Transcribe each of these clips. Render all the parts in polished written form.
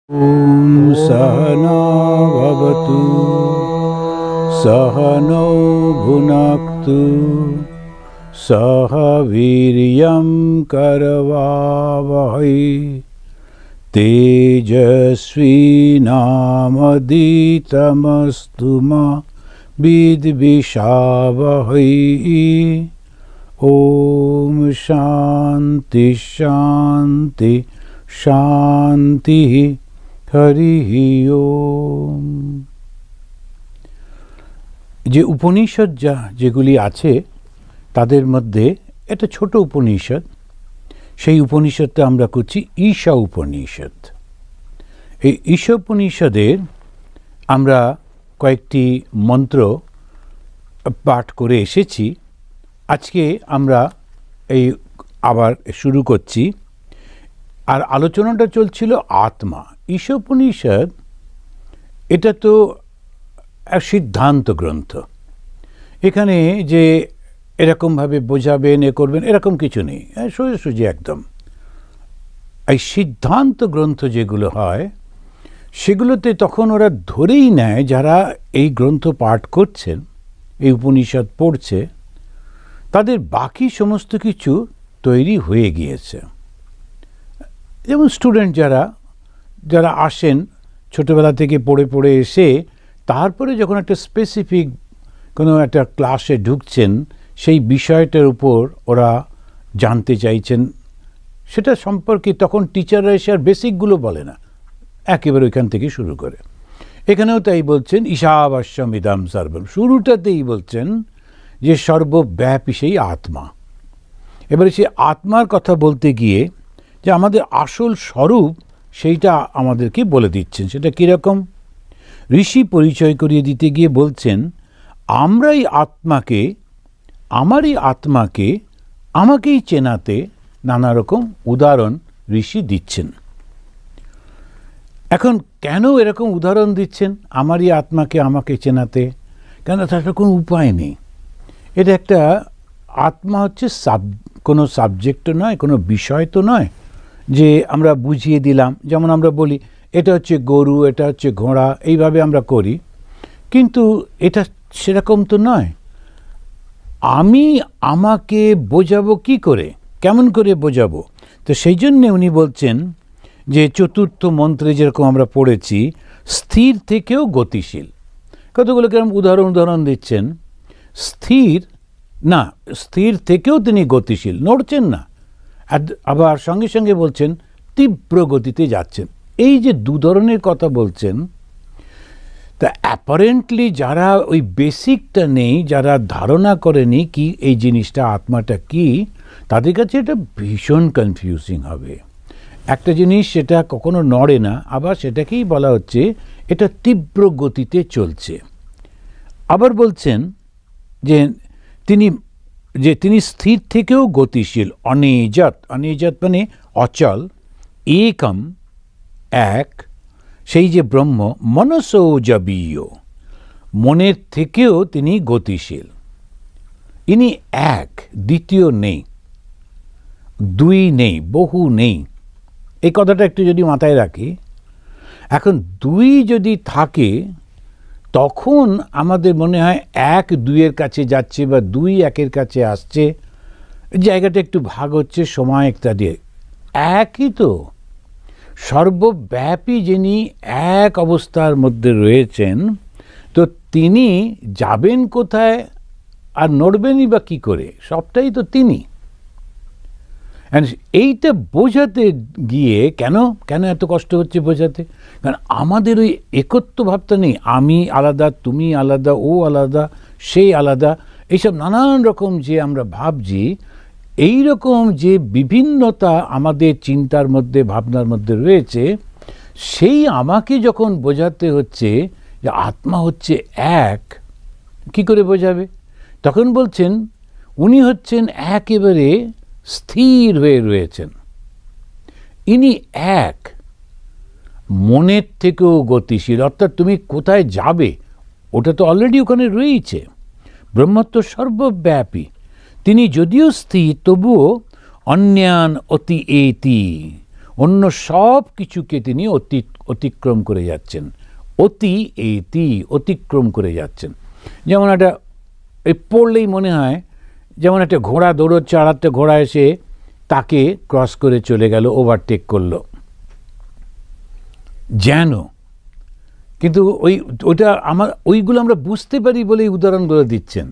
ॐ सहना भवतु सहनौ भुनक्तु सह वीर्यं करवावहै तेजस्विनामदितमस्तु मा विद्विषावहै। ॐ शान्ति शान्ति शान्तिः। হরিঃ ওম। যে উপনিষদ যেগুলি আছে তাদের মধ্যে একটা ছোট উপনিষদ, সেই উপনিষদটা আমরা করছি ঈশা উপনিষদ। এই ঈশা উপনিষদের আমরা কয়েকটি মন্ত্র পাঠ করে এসেছি। আজকে আমরা এই আবার শুরু করছি। আর আলোচনাটা চলছিল আত্মা। ঈশা উপনিষদ এটা তো এক সিদ্ধান্ত গ্রন্থ। এখানে যে এরকমভাবে বোঝাবেন এ করবেন এরকম কিছু নেই, সোজাসুজি একদম। এই সিদ্ধান্ত গ্রন্থ যেগুলো হয় সেগুলোতে তখন ওরা ধরেই নেয় যারা এই গ্রন্থ পাঠ করছেন, এই উপনিষদ পড়ছে, তাদের বাকি সমস্ত কিছু তৈরি হয়ে গিয়েছে। যেমন স্টুডেন্ট যারা আসেন ছোটোবেলা থেকে পড়ে পড়ে এসে তারপরে যখন একটা স্পেসিফিক কোনো একটা ক্লাসে ঢুকছেন, সেই বিষয়টার উপর ওরা জানতে চাইছেন, সেটা সম্পর্কে তখন টিচাররা এসে আর বেসিকগুলো বলে না, একেবারে ওইখান থেকে শুরু করে। এখানেও তাই বলছেন ঈশাবাস্যম ইদম সর্বম, শুরুটাতেই বলছেন যে সর্বব্যাপী সেই আত্মা। এবারে সেই আত্মার কথা বলতে গিয়ে যে আমাদের আসল স্বরূপ সেইটা আমাদেরকে বলে দিচ্ছেন। সেটা কীরকম? ঋষি পরিচয় করিয়ে দিতে গিয়ে বলছেন আমারই আত্মাকে আমাকেই চেনাতে নানা রকম উদাহরণ ঋষি দিচ্ছেন। এখন কেন এরকম উদাহরণ দিচ্ছেন আমারই আত্মাকে আমাকে চেনাতে? কেন তার কোনো উপায় নেই। এটা একটা আত্মা হচ্ছে কোনো সাবজেক্ট নয়, কোনো বিষয় তো নয় যে আমরা বুঝিয়ে দিলাম। যেমন আমরা বলি এটা হচ্ছে গরু, এটা হচ্ছে ঘোড়া, এইভাবে আমরা করি, কিন্তু এটা সেরকম তো নয়। আমি আমাকে বোঝাবো কি করে, কেমন করে বোঝাবো? তো সেই জন্যে উনি বলছেন যে চতুর্থ মন্ত্রে যেরকম আমরা পড়েছি স্থির থেকেও গতিশীল। কতগুলো কিরকম উদাহরণ দিচ্ছেন। স্থির থেকেও তিনি গতিশীল, নড়ছেন না, আবার সঙ্গে সঙ্গে বলছেন তীব্র গতিতে যাচ্ছেন। এই যে দু ধরনের কথা বলছেন, তা অ্যাপারেন্টলি যারা ওই বেসিকটা নেই, যারা ধারণা করেনি কি এই জিনিসটা আত্মাটা কি, তাদের কাছে এটা ভীষণ কনফিউজিং হবে। একটা জিনিস সেটা কখনো নড়ে না, আবার সেটাকেই বলা হচ্ছে এটা তীব্র গতিতে চলছে। আবার বলছেন যে তিনি স্থির থেকেও গতিশীল, অনিযত মানে অচল, একম এক, সেই যে ব্রহ্ম, মনসৌজবীয়, মনের থেকেও তিনি গতিশীল। ইনি এক, দ্বিতীয় নেই, দুই নেই, বহু নেই। এই কথাটা একটু যদি মাথায় রাখি। এখন দুই যদি থাকে তখন আমাদের মনে হয় এক দুইয়ের কাছে যাচ্ছে বা দুই একের কাছে আসছে, জায়গাটা একটু ভাগ হচ্ছে, সময় একটা দিয়ে। একই তো, সর্বব্যাপী যিনি এক অবস্থার মধ্যে রয়েছেন, তো তিনি যাবেন কোথায় আর নড়বেনই বা কী করে? সবটাই তো তিনি। এইটা বোঝাতে গিয়ে কেন এত কষ্ট হচ্ছে বোঝাতে? কারণ আমাদের ওই একত্ব ভাবটা নেই। আমি আলাদা, তুমি আলাদা, ও আলাদা, সে আলাদা, এইসব নানান রকম যে আমরা ভাবছি, এই রকম যে বিভিন্নতা আমাদের চিন্তার মধ্যে, ভাবনার মধ্যে রয়েছে, সেই আমাকে যখন বোঝাতে হচ্ছে যে আত্মা হচ্ছে এক, কি করে বোঝাবে? তখন বলছেন উনি হচ্ছেন একেবারে স্থির হয়ে রয়েছেন। ইনি এক, মনের থেকেও গতিশীল। অর্থাৎ তুমি কোথায় যাবে ওটা তো অলরেডি ওখানে রয়েছে। ব্রহ্মত্ব সর্বব্যাপী। তিনি যদিও স্থির, তবুও অন্যান অতি এতি, অন্য সব কিছুকে তিনি অতিক্রম করে যাচ্ছেন, অতিক্রম করে যাচ্ছেন। যেমন একটা এই পড়লেই মনে হয় যেমন একটা ঘোড়া দৌড়চ্ছে, আর একটা ঘোড়া এসে তাকে ক্রস করে চলে গেল, ওভারটেক করলো যেন। কিন্তু ওইগুলো আমরা বুঝতে পারি বলে উদাহরণগুলো দিচ্ছেন,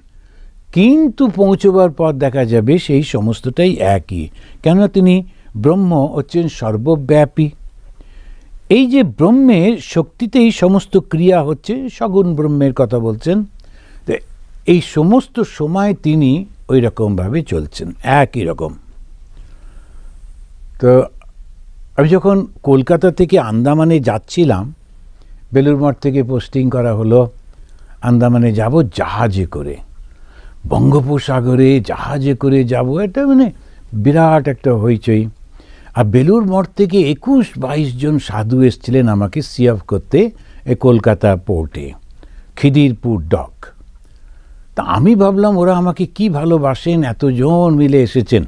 কিন্তু পৌঁছবার পর দেখা যাবে সেই সমস্তটাই একই, কেননা তিনি ব্রহ্ম হচ্ছেন সর্বব্যাপী। এই যে ব্রহ্মের শক্তিতেই সমস্ত ক্রিয়া হচ্ছে, সগুণ ব্রহ্মের কথা বলছেন, তো এই সমস্ত সময় তিনি ওই রকমভাবে চলছেন, একই রকম। তো আমি যখন কলকাতা থেকে আন্দামানে যাচ্ছিলাম, বেলুড় মঠ থেকে পোস্টিং করা হলো, আন্দামানে যাব জাহাজে করে, বঙ্গোপসাগরে জাহাজে করে যাব, এটা মানে বিরাট একটা হইচই। আর বেলুড় মঠ থেকে 21-22 জন সাধু এসেছিলেন আমাকে সি অফ করতে কলকাতা পোর্টে, খিদিরপুর ডক। তা আমি ভাবলাম ওরা আমাকে কি ভালোবাসেন, এতজন মিলে এসেছেন,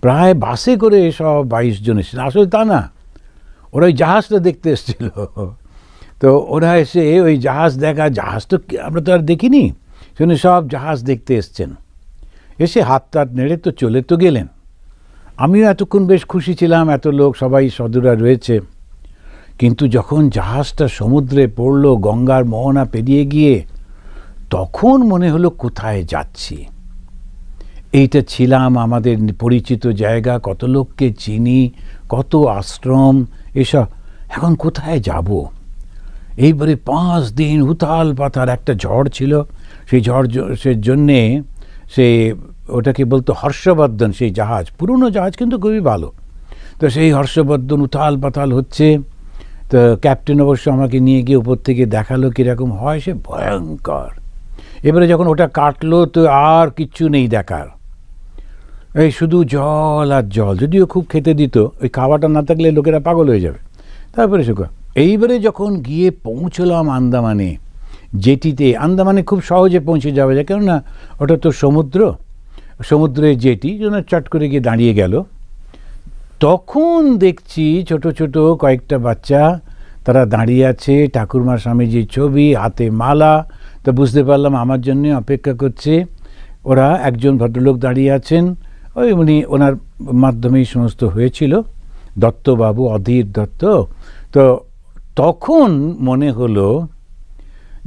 প্রায় বাসে করে সব 22 জন এসেছেন। আসলে তা না, ওরা ওই জাহাজটা দেখতে এসেছিল। তো ওরা এসে ওই জাহাজ জাহাজ তো আমরা তো আর দেখিনি, সেখানে সব জাহাজ দেখতে এসছেন, এসে হাত টাত নেড়ে তো চলে তো গেলেন। আমিও এতক্ষণ বেশ খুশি ছিলাম, এত লোক সবাই সাধুরা রয়েছে। কিন্তু যখন জাহাজটা সমুদ্রে পড়লো, গঙ্গার মোহনা পেরিয়ে গিয়ে, তখন মনে হলো কোথায় যাচ্ছি। এইটা ছিলাম আমাদের পরিচিত জায়গা, কত লোককে চিনি, কত আশ্রম, এসব, এখন কোথায় যাব। এইবারে 5 দিন উথাল পাথার একটা ঝড় ছিল, সেই ঝড়ের জন্যে সে ওটাকে বলতো হর্ষবর্ধন, সেই জাহাজ, পুরনো জাহাজ কিন্তু খুবই ভালো। তো সেই হর্ষবর্ধন উথাল পাথাল হচ্ছে। তো ক্যাপ্টেন অবশ্য আমাকে নিয়ে গিয়ে উপর থেকে দেখালো কীরকম হয়, সে ভয়ঙ্কর। এবারে যখন ওটা কাটলো তো আর কিচ্ছু নেই দেখার, এই শুধু জল আর জল, যদিও খুব খেতে দিত, ওই খাওয়াটা না থাকলে লোকেরা পাগল হয়ে যাবে। তারপরে এইবারে যখন গিয়ে পৌঁছলাম আন্দামানে, জেটিতে, আন্দামানে খুব সহজে পৌঁছে যাওয়া যায়, কেননা ওটা তো সমুদ্রের জেটি, যেন চট করে গিয়ে দাঁড়িয়ে গেল। তখন দেখছি ছোট ছোট কয়েকটা বাচ্চা, তারা দাঁড়িয়ে আছে, ঠাকুরমা স্বামীজির ছবি, হাতে মালা। তো বুঝতে পারলাম আমার জন্য অপেক্ষা করছে। ওরা একজন ভদ্রলোক দাঁড়িয়ে আছেন, ওনার মাধ্যমেই সমস্ত হয়েছিল, দত্তবাবু, অধীর দত্ত। তো তখন মনে হলো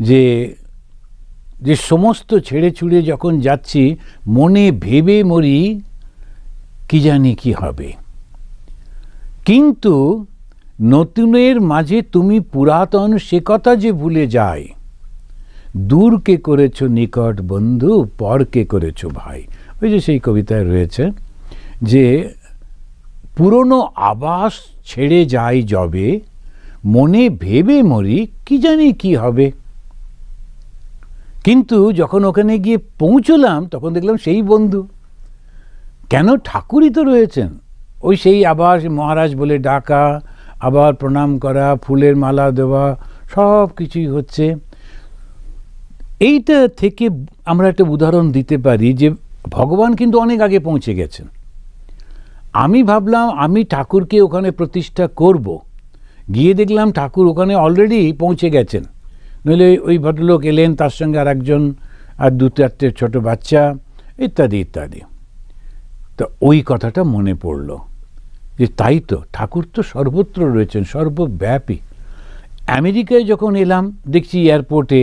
যে সমস্ত ছেড়ে ছুড়ে যখন যাচ্ছি, মনে ভেবে মরি কি জানি কি হবে। কিন্তু নতুনের মাঝে তুমি পুরাতন, সে কথা যে ভুলে যায়, দূরকে করেছ নিকট বন্ধু, পরকে করেছ ভাই। ওই যে সেই কবিতায় রয়েছে যে পুরনো আবাস ছেড়ে যাই যবে, মনে ভেবে মরি কি জানি কি হবে। কিন্তু যখন ওখানে গিয়ে পৌঁছলাম তখন দেখলাম সেই বন্ধু, কেন ঠাকুরই তো রয়েছেন। ওই সেই আবার মহারাজ বলে ডাকা, আবার প্রণাম করা, ফুলের মালা দেওয়া, সব কিছুই হচ্ছে। এইটা থেকে আমরা একটা উদাহরণ দিতে পারি যে ভগবান কিন্তু অনেক আগে পৌঁছে গেছেন। আমি ভাবলাম আমি ঠাকুরকে ওখানে প্রতিষ্ঠা করব, গিয়ে দেখলাম ঠাকুর ওখানে অলরেডি পৌঁছে গেছেন। নইলে ওই ভদ্রলোক এলেন, তার সঙ্গে আর একজন, আর 2-4টে ছোট বাচ্চা, ইত্যাদি ইত্যাদি। তো ওই কথাটা মনে পড়ল যে তাই তো, ঠাকুর তো সর্বত্র রয়েছেন, সর্বব্যাপী। আমেরিকায় যখন এলাম দেখছি এয়ারপোর্টে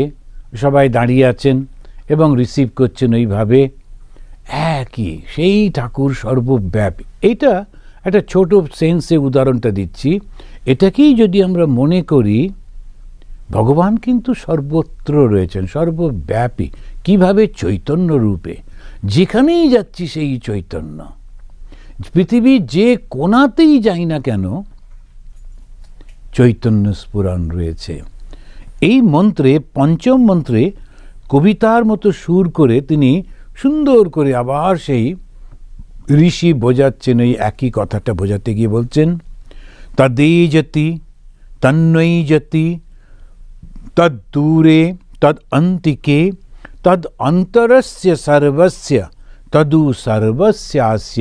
সবাই দাঁড়িয়ে আছেন এবং রিসিভ করছেন ওইভাবে, একই সেই ঠাকুর সর্বব্যাপী। এইটা একটা ছোট সেন্সে উদাহরণটা দিচ্ছি। এটাকেই যদি আমরা মনে করি, ভগবান কিন্তু সর্বত্র রয়েছেন, সর্বব্যাপী। কিভাবে? চৈতন্য রূপে, যেখানেই যাচ্ছি সেই চৈতন্য। পৃথিবীর যে কোণাতেই যাই না কেন, চৈতন্য স্ফুরণ রয়েছে। এই মন্ত্রে, পঞ্চম মন্ত্রে কবিতার মতো সুর করে তিনি সুন্দর করে আবার সেই ঋষি বোঝাচ্ছেন, ওই একই কথাটা বোঝাতে গিয়ে বলছেন, তদেই যতি তন্নৈ যতি তদ্দূরে তদ অন্তিকে তদ অন্তরস্য সর্বস্য তদু সর্বস্যাস্য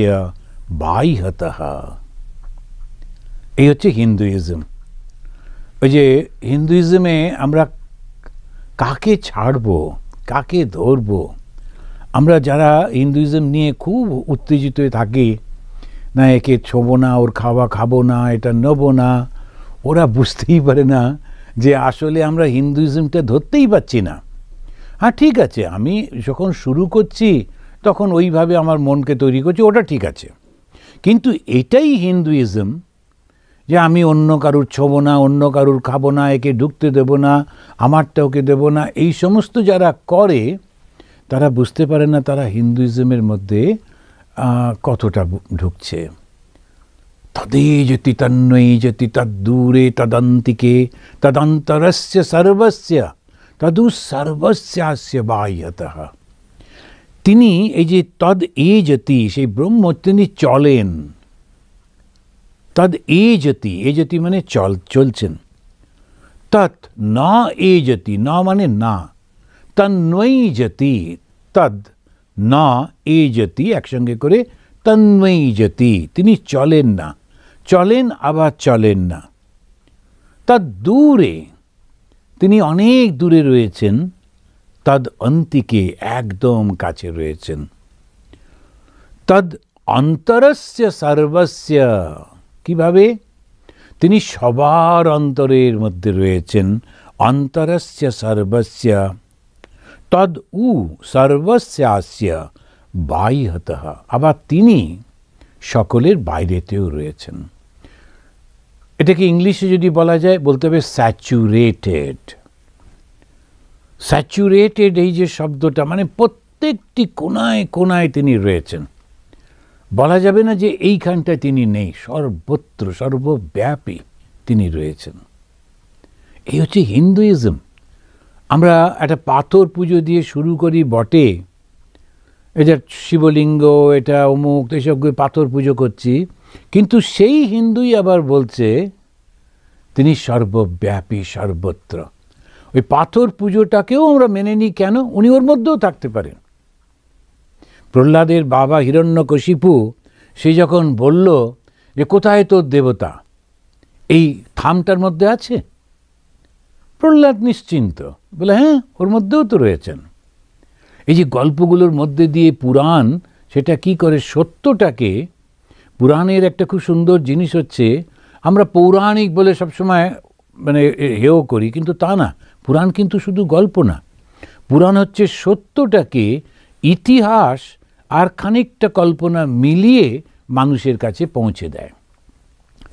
বাহ্যতঃ। এই হচ্ছে হিন্দুইজম। ওই যে হিন্দুইজমে আমরা কাকে ছাড়ব, কাকে ধরব, আমরা যারা হিন্দুইজম নিয়ে খুব উত্তেজিত থাকি, না একে ছোবো না, ওর খাওয়া খাবো না, এটা নেবো না, ওরা বুঝতেই পারে না যে আসলে আমরা হিন্দুইজমটা ধরতেই পারছি না। হ্যাঁ ঠিক আছে, আমি যখন শুরু করছি তখন ওইভাবে আমার মনকে তৈরি করছি, ওটা ঠিক আছে, কিন্তু এটাই হিন্দুইজম যে আমি অন্য কারুর ছোবো না, অন্য কারুর খাবো না, একে ঢুকতে দেবো না, আমারটা ওকে দেবো না, এই সমস্ত যারা করে তারা বুঝতে পারে না তারা হিন্দুইজমের মধ্যে কতটা ঢুকছে। তদেজতি তন্ময়ীজতি তদ্দূরে তদন্তিকে তদন্তরস্য সর্বস্য তদু সর্বস্যাস্য বাহ্যতঃ। তিনি এই যে তদ এজতি, সেই ব্রহ্ম, তিনি চলেন। তদ এজতি, এজতি মানে চলছেন। তৎ না এজতি, না মানে না। তন্ময়ীজতি, তদ না এজতি একসঙ্গে করে তন্ময়ীজতি, তিনি চলেন না, চলেন আবার চলেন না। তদ দূরে, তিনি অনেক দূরে রয়েছেন। তদ অন্তিকে, একদম কাছে রয়েছেন। তদ অন্তরস্য সর্বস্য, কিভাবে? তিনি সবার অন্তরের মধ্যে রয়েছেন। অন্তরস্য সর্বস্য তদ উ সর্বস্যাস্য বাহ্যতঃ, আবার তিনি সকলের বাইরেতেও রয়েছেন। এটাকে ইংলিশে যদি বলা যায়, বলতে হবে স্যাচুরেটেড। স্যাচুরেটেড এই যে শব্দটা, মানে প্রত্যেকটি কোনায় কোনায় তিনি রয়েছেন। বলা যাবে না যে এইখানটায় তিনি নেই, সর্বত্র সর্বব্যাপী তিনি রয়েছেন। এই হচ্ছে হিন্দুইজম। আমরা একটা পাথর পুজো দিয়ে শুরু করি বটে, এটা শিবলিঙ্গ, এটা অমুক, এসব পাথর পুজো করছি, কিন্তু সেই হিন্দুই আবার বলছে তিনি সর্বব্যাপী, সর্বত্র। ওই পাথর পুজোটাকেও আমরা মেনে নিই কেন? উনি ওর মধ্যেও থাকতে পারেন। প্রহ্লাদের বাবা হিরণ্যকশিপু সে যখন বলল যে কোথায় তোর দেবতা, এই থামটার মধ্যে আছে, প্রহ্লাদ নিশ্চিন্ত বলে হ্যাঁ ওর মধ্যেও তো রয়েছেন। এই যে গল্পগুলোর মধ্যে দিয়ে পুরাণ সেটা কি করে সত্যটাকে, পুরাণের একটা খুব সুন্দর জিনিস হচ্ছে আমরা পৌরাণিক বলে সবসময় মানে হেয় করি, কিন্তু তা না। পুরাণ কিন্তু শুধু গল্প না, পুরাণ হচ্ছে সত্যটাকে ইতিহাস আর খানিকটা কল্পনা মিলিয়ে মানুষের কাছে পৌঁছে দেয়।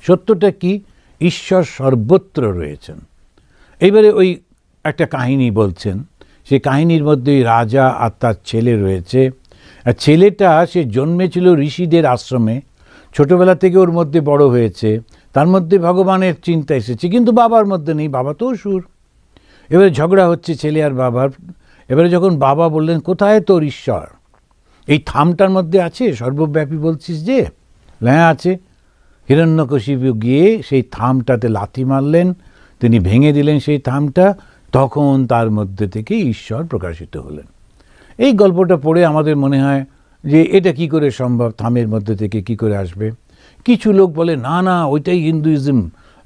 সত্যটা কি? ঈশ্বর সর্বত্র রয়েছেন। এইবারে ওই একটা কাহিনী বলছেন, সেই কাহিনীর মধ্যে রাজা আর তার ছেলে রয়েছে। আর ছেলেটা সে জন্মেছিল ঋষিদের আশ্রমে, ছোটবেলা থেকে ওর মধ্যে বড় হয়েছে, তার মধ্যে ভগবানের চিন্তা এসেছে, কিন্তু বাবার মধ্যে নেই, বাবা তো অসুর। এবারে ঝগড়া হচ্ছে ছেলে আর বাবার। এবারে যখন বাবা বললেন কোথায় তোর ঈশ্বর, এই থামটার মধ্যে আছে, সর্বব্যাপী বলছিস যে, হ্যাঁ আছে। হিরণ্যকশিপু গিয়ে সেই থামটাতে লাথি মারলেন, তিনি ভেঙে দিলেন সেই থামটা, তখন তার মধ্যে থেকে ঈশ্বর প্রকাশিত হলেন। এই গল্পটা পড়ে আমাদের মনে হয় যে এটা কি করে সম্ভব, থামের মধ্যে থেকে কি করে আসবে? কিছু লোক বলে না না ওইটাই হিন্দুইজম,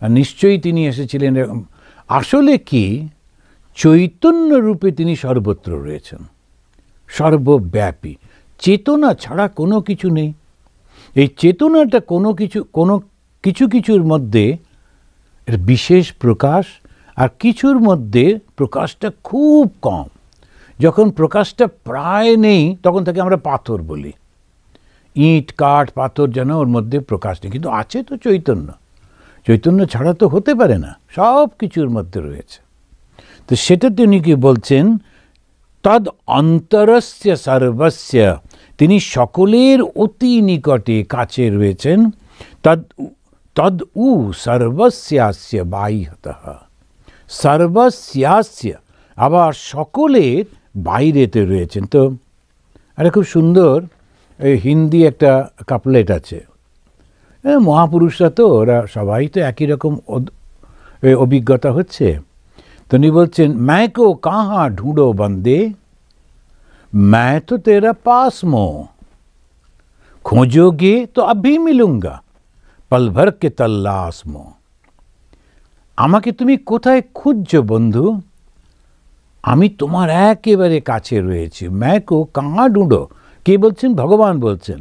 নিশ্চয়ই তিনি এসেছিলেন। আসলে কি, চৈতন্য রূপে তিনি সর্বত্র রয়েছেন, সর্বব্যাপী। চেতনা ছাড়া কোনো কিছু নেই। এই চেতনাটা কিছু কিছুর মধ্যে এর বিশেষ প্রকাশ, আর কিছুর মধ্যে প্রকাশটা খুব কম। যখন প্রকাশটা প্রায় নেই তখন তাকে আমরা পাথর বলি। ইট কাঠ পাথর যেন ওর মধ্যে প্রকাশ নেই, কিন্তু আছে তো চৈতন্য। চৈতন্য ছাড়া তো হতে পারে না, সব কিছুর মধ্যে রয়েছে। তো সেটা তিনি কি বলছেন, তদ অন্তরস্য সর্বস্য, তিনি সকলের অতি নিকটে কাছে রয়েছেন। তদ উ সর্বস্যাস্য বাহ্যতঃ, সর্বস্যাস্য আবার সকলের বাইরেতে রয়েছেন। তো একটা খুব সুন্দর হিন্দি একটা কাপলেট আছে, মহাপুরুষরা তো ওরা সবাই তো একই রকম অভিজ্ঞতা হচ্ছে। তো উনি বলছেন, मैं को कहाँ ढूंढो बंदे, मैं तो तेरा पास मो, खोजोगे तो अभी मिलूंगा, পলভর কে তল্লাশ মো। আমাকে তুমি কোথায় খুঁজছো বন্ধু? আমি তোমার একেবারে কাছে রয়েছি। ম্যাকো কাহা ঢুঁড়ো? কে বলছেন? ভগবান বলছেন।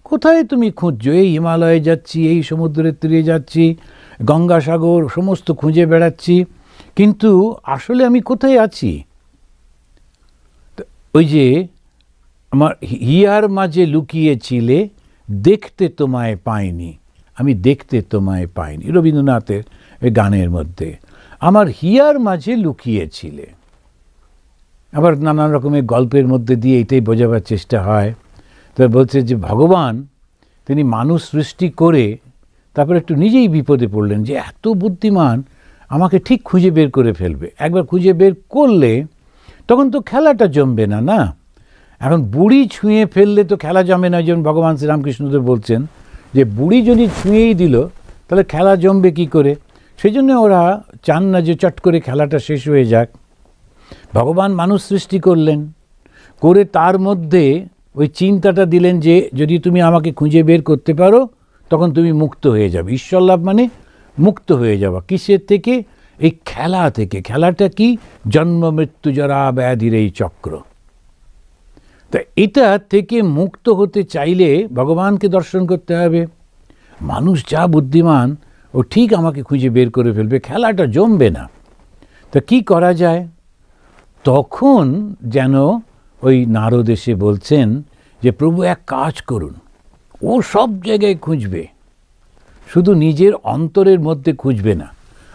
কোথায় তুমি খুঁজছো? এই হিমালয়ে যাচ্ছি, এই সমুদ্রের তীরে যাচ্ছি, গঙ্গাসাগর সমস্ত খুঁজে বেড়াচ্ছি, কিন্তু আসলে আমি কোথায় আছি? ওই যে আমার হিয়ার মাঝে লুকিয়েছিলে, দেখতে তোমায় পাইনি, আমি দেখতে তোমায় পাইনি, রবীন্দ্রনাথের গানের মধ্যে। আমার হিয়ার মাঝে লুকিয়েছিলে। আবার নানান রকমের গল্পের মধ্যে দিয়ে এটাই বোঝাবার চেষ্টা হয়। তো বলছে যে ভগবান তিনি মানুষ সৃষ্টি করে তারপর একটু নিজেই বিপদে পড়লেন, যে এত বুদ্ধিমান আমাকে ঠিক খুঁজে বের করে ফেলবে। একবার খুঁজে বের করলে তখন তো খেলাটা জমবে না, না? এখন বুড়ি ছুঁয়ে ফেললে তো খেলা জমে না। যেমন ভগবান শ্রীরামকৃষ্ণদেব বলছেন যে বুড়ি যদি ছুঁয়েই দিল তাহলে খেলা জমবে কি করে? সেই জন্য ওরা চান না যে চট করে খেলাটা শেষ হয়ে যাক। ভগবান মানুষ সৃষ্টি করলেন, করে তার মধ্যে ওই চিন্তাটা দিলেন যে যদি তুমি আমাকে খুঁজে বের করতে পারো তখন তুমি মুক্ত হয়ে যাবে। ঈশ্বর লাভ মানে মুক্ত হয়ে যাওয়া। কিসের থেকে? এই খেলা থেকে। খেলাটা কি? জন্ম মৃত্যু জরা ব্যাধির এই চক্র। তা এটা থেকে মুক্ত হতে চাইলে ভগবানকে দর্শন করতে হবে। মানুষ যা বুদ্ধিমান, ও ঠিক আমাকে খুঁজে বের করে ফেলবে, খেলাটা জমবে না। তা কি করা যায়? তখন যেন ওই নারদ এসে বলছেন যে প্রভু এক কাজ করুন, ও সব জায়গায় খুঁজবে, শুধু নিজের অন্তরের মধ্যে খুঁজবে না।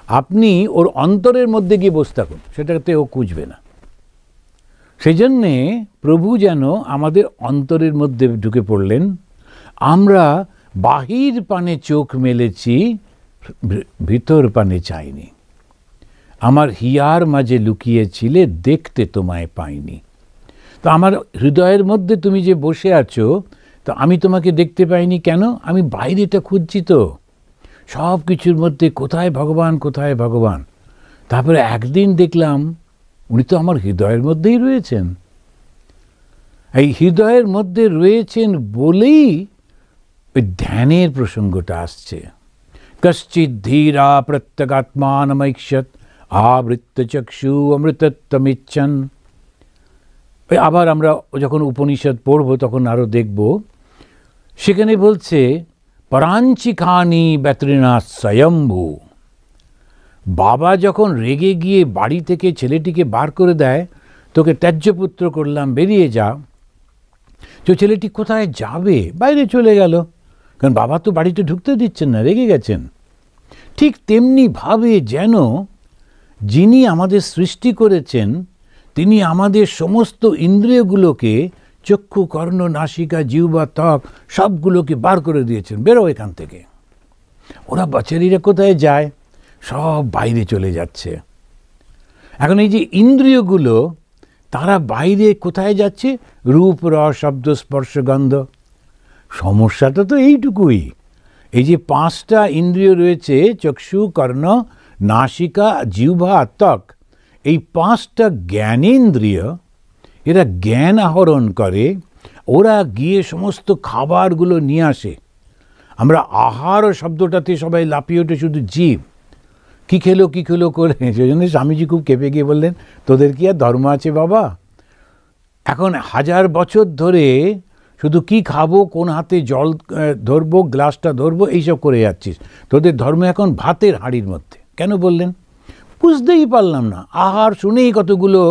আপনি ওর অন্তরের মধ্যে গিয়ে বসে থাকুন, সেটাতে ও খুঁজবে না। সেই জন্যে প্রভু যেন আমাদের অন্তরের মধ্যে ঢুকে পড়লেন। আমরা বাহির পানে চোখ মেলেছি, ভিতর পানে চাইনি। আমার হিয়ার মাঝে লুকিয়েছিলে, দেখতে তোমায় পাইনি। তো আমার হৃদয়ের মধ্যে তুমি যে বসে আছো, তো আমি তোমাকে দেখতে পাইনি কেন? আমি বাইরেটা খুঁজছি তো সব কিছুর মধ্যে, কোথায় ভগবান, কোথায় ভগবান। তারপরে একদিন দেখলাম উনি তো আমার হৃদয়ের মধ্যেই রয়েছেন। এই হৃদয়ের মধ্যে রয়েছেন বলেই ওই ধ্যানের প্রসঙ্গটা আসছে। কশ্চিৎ ধীরা প্রত্যগাত্মানমৈক্ষত আবৃত্ত চক্ষু অমৃতত্বমিচ্ছন। আবার আমরা যখন উপনিষদ পড়ব তখন আরও দেখব, সেখানে বলছে পরাঞ্চিকানি ব্যতৃণা স্বয়ম্ভু। বাবা যখন রেগে গিয়ে বাড়ি থেকে ছেলেটিকে বার করে দেয়, তোকে ত্যায্যপুত্র করলাম, বেরিয়ে যা। তো ছেলেটি কোথায় যাবে? বাইরে চলে গেল, কারণ বাবা তো বাড়িতে ঢুকতে দিচ্ছেন না, রেগে গেছেন। ঠিক তেমনিভাবে যেন যিনি আমাদের সৃষ্টি করেছেন তিনি আমাদের সমস্ত ইন্দ্রিয়গুলোকে, চক্ষু, কর্ণ, নাসিকা, জিহ্বা, ত্বক সবগুলোকে বার করে দিয়েছেন, বেরো এখান থেকে। ওরা বাচ্চারিরা কোথায় যায়? সব বাইরে চলে যাচ্ছে। এখন এই যে ইন্দ্রিয়গুলো, তারা বাইরে কোথায় যাচ্ছে? রূপ, রস, শব্দ, স্পর্শ, গন্ধ। সমস্যাটা তো এইটুকুই, এই যে 5টা ইন্দ্রিয় রয়েছে, চক্ষু, কর্ণ, নাসিকা, জিহ্বা, ত্বক, এই 5টা জ্ঞানেন্দ্রিয়, এরা জ্ঞান আহরণ করে। ওরা গিয়ে সমস্ত খাবারগুলো নিয়ে আসে। আমরা আহার শব্দটাতে সবাই লাফিয়ে ওঠে শুধু জীব, কী খেলো কী খেলো করে। সেই জন্য স্বামীজি খুব কেঁপে গিয়ে বললেন, তোদের কি আর ধর্ম আছে বাবা? এখন 1000 বছর ধরে শুধু কি খাবো, কোন হাতে জল ধরবো, গ্লাসটা ধরবো, এইসব করে যাচ্ছিস। তোদের ধর্ম এখন ভাতের হাঁড়ির মধ্যে। কেন বললেন? বুঝতেই পারলাম না। আহার শুনেই কতগুলো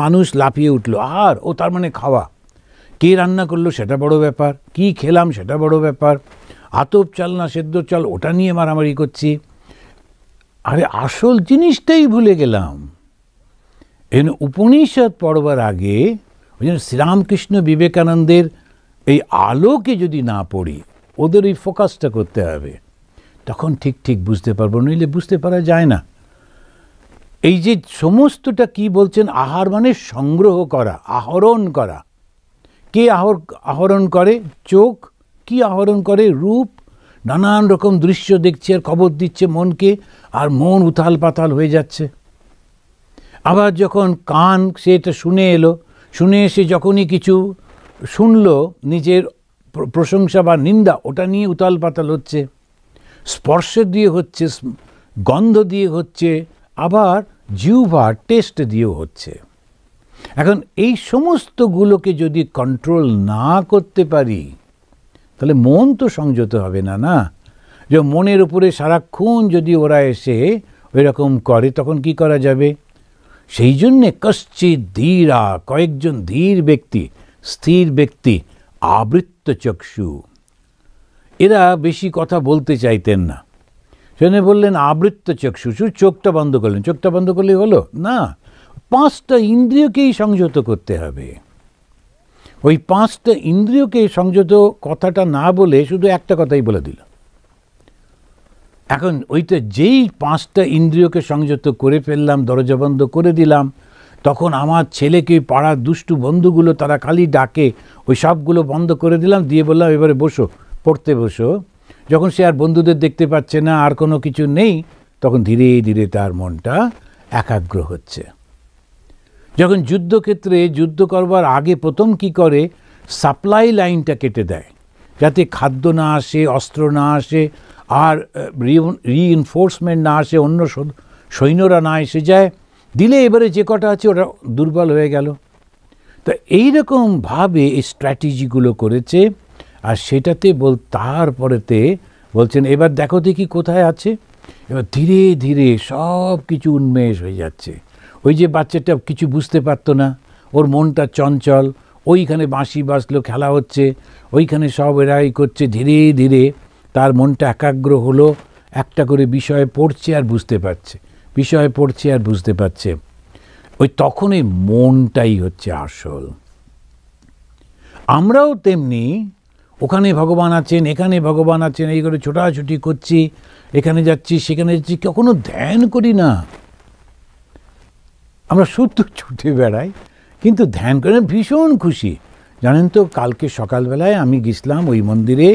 মানুষ লাফিয়ে উঠলো। আহার, ও তার মানে খাওয়া। কে রান্না করলো সেটা বড় ব্যাপার, কি খেলাম সেটা বড় ব্যাপার, আতপ চাল না সেদ্ধ চাল ওটা নিয়ে মারামারি করছি। আরে আসল জিনিসটাই ভুলে গেলাম। এই উপনিষদ পড়বার আগে ওই জন্য শ্রীরামকৃষ্ণ বিবেকানন্দের এই আলোকে যদি না পড়ি, ওদের ওই ফোকাসটা করতে হবে, তখন ঠিক ঠিক বুঝতে পারবো, নইলে বুঝতে পারা যায় না। এই যে সমস্তটা কি বলছেন, আহার মানে সংগ্রহ করা, আহরণ করা। কে আহরণ করে? চোখ। কি আহরণ করে? রূপ। নানান রকম দৃশ্য দেখছে আর খবর দিচ্ছে মনকে, আর মন উথাল পাতাল হয়ে যাচ্ছে। আবার যখন কান সেটা শুনে এলো, শুনে এসে যখনই কিছু শুনলো, নিজের প্রশংসা বা নিন্দা, ওটা নিয়ে উথাল পাতাল হচ্ছে। স্পর্শ দিয়ে হচ্ছে, গন্ধ দিয়ে হচ্ছে, আবার জিহ্বার টেস্ট দিয়েও হচ্ছে। এখন এই সমস্তগুলোকে যদি কন্ট্রোল না করতে পারি তাহলে মন তো সংযত হবে না, না? যে মনের উপরে সারাক্ষণ যদি ওরা এসে ওই রকম করে তখন কি করা যাবে? সেই জন্যে কশ্চিৎ ধীরা, কয়েকজন ধীর ব্যক্তি, স্থির ব্যক্তি, আবৃত্ত চক্ষু, এরা বেশি কথা বলতে চাইতেন না। সেজন্য বললেন আবৃত্ত চক্ষু, চোখটা বন্ধ করলেন। চোখটা বন্ধ করলেই হলো না, 5টা ইন্দ্রিয়কেই সংযত করতে হবে। ওই 5টা ইন্দ্রিয়কে সংযত কথাটা না বলে শুধু একটা কথাই বলে দিল। এখন ওইটা যেই 5টা ইন্দ্রিয়কে সংযত করে ফেললাম, দরজা বন্ধ করে দিলাম, তখন আমার ছেলেকে, পাড়ার দুষ্টু বন্ধুগুলো তারা খালি ডাকে, ওই সবগুলো বন্ধ করে দিলাম, দিয়ে বললাম এবারে বসো, পড়তে বসো। যখন সে আর বন্ধুদের দেখতে পাচ্ছে না, আর কোনো কিছু নেই, তখন ধীরে ধীরে তার মনটা একাগ্র হচ্ছে। যখন যুদ্ধক্ষেত্রে যুদ্ধ করবার আগে প্রথম কি করে, সাপ্লাই লাইনটা কেটে দেয়, যাতে খাদ্য না আসে, অস্ত্র না আসে, আর রিইনফোর্সমেন্ট না আসে, অন্য সৈন্যরা না এসে যায়। দিলে এবারে যে কটা আছে ওরা দুর্বল হয়ে গেল। তো এইরকমভাবে এই স্ট্র্যাটেজিগুলো করেছে। আর সেটাতে তারপরেতে বলছেন এবার দেখো দেখি কোথায় আছে। এবার ধীরে ধীরে সব কিছু উন্মেষ হয়ে যাচ্ছে। ওই যে বাচ্চাটা কিছু বুঝতে পারতো না, ওর মনটা চঞ্চল, ওইখানে বাঁশি বাজলো, খেলা হচ্ছে, ওইখানে সব এরাই করছে, ধীরে ধীরে তার মনটা একাগ্র হলো, একটা করে বিষয় পড়ছে আর বুঝতে পারছে, বিষয় পড়ছে আর বুঝতে পারছে। ওই তখনই মনটাই হচ্ছে আসল। আমরাও তেমনি ওখানে ভগবান আছেন, এখানে ভগবান আছেন, এই করে ছোটাছুটি করছি, এখানে যাচ্ছি সেখানে যাচ্ছি, কখনো ধ্যান করি না। আমরা শুধু ছুটে বেড়াই, কিন্তু ধ্যান করে ভীষণ খুশি। জানেন তো, কালকে সকালবেলায় আমি গেছিলাম ওই মন্দিরে,